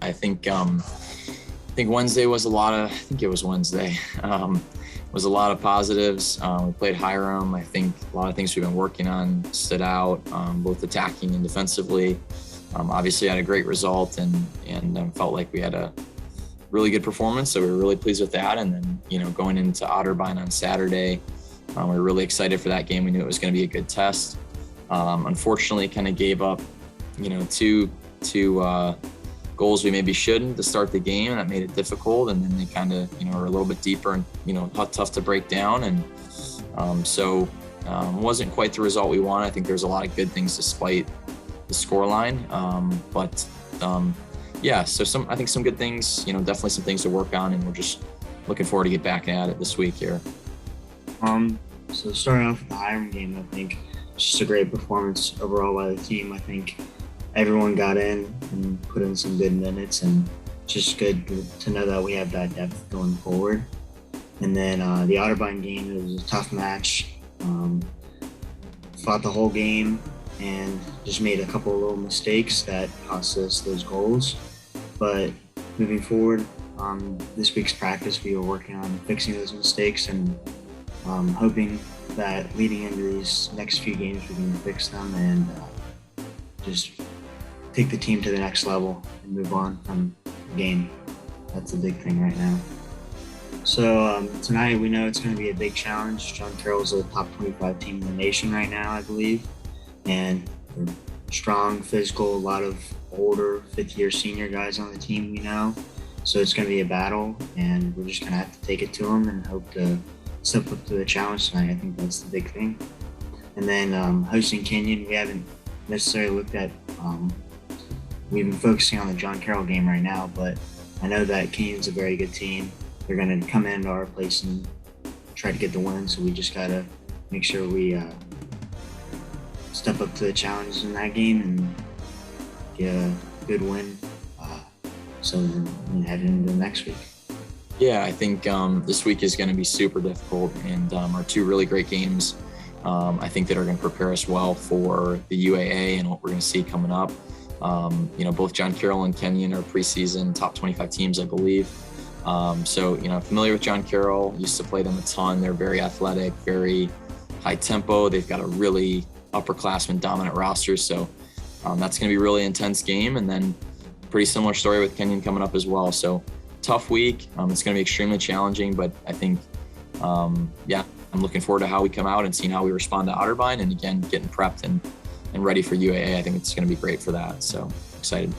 I think Wednesday was I think it was Wednesday. Was a lot of positives. We played Hiram. I think a lot of things we've been working on stood out, both attacking and defensively. Obviously had a great result and felt like we had a really good performance. So we were really pleased with that. And then, going into Otterbein on Saturday, we were really excited for that game. We knew it was going to be a good test. Unfortunately, kind of gave up, two goals we maybe shouldn't to start the game, and that made it difficult. And then they kind of, were a little bit deeper and, tough to break down. And so wasn't quite the result we wanted. I think there's a lot of good things despite the scoreline. So I think some good things, definitely some things to work on, and we're just looking forward to get back at it this week here. So starting off with the Hiram game, I think it's just a great performance overall by the team. I think everyone got in and put in some good minutes, and it's just good to know that we have that depth going forward. And then the Otterbein game, it was a tough match. Fought the whole game and just made a couple of little mistakes that cost us those goals. But moving forward, this week's practice, we were working on fixing those mistakes and hoping that leading into these next few games, we can fix them and just take the team to the next level and move on from the game. That's the big thing right now. So tonight we know it's going to be a big challenge. John Carroll's a top 25 team in the nation right now, I believe. And they're strong, physical, a lot of older fifth-year senior guys on the team, So it's going to be a battle, and we're just going to have to take it to them and hope to step up to the challenge tonight. I think that's the big thing. And then hosting Kenyon, we haven't necessarily looked at we've been focusing on the John Carroll game right now, but I know that Kenyon's a very good team. They're going to come into our place and try to get the win, so we just got to make sure we step up to the challenges in that game and get a good win so then we head into next week. Yeah, I think this week is going to be super difficult, and our two really great games I think that are going to prepare us well for the UAA and what we're going to see coming up. Both John Carroll and Kenyon are preseason top 25 teams, I believe. Familiar with John Carroll, used to play them a ton. They're very athletic, very high tempo. They've got a really upperclassman dominant roster. So that's going to be a really intense game. And then pretty similar story with Kenyon coming up as well. So tough week. It's going to be extremely challenging, but I think, I'm looking forward to how we come out and seeing how we respond to Otterbein, and again, getting prepped and ready for UAA. I think it's going to be great for that. So excited.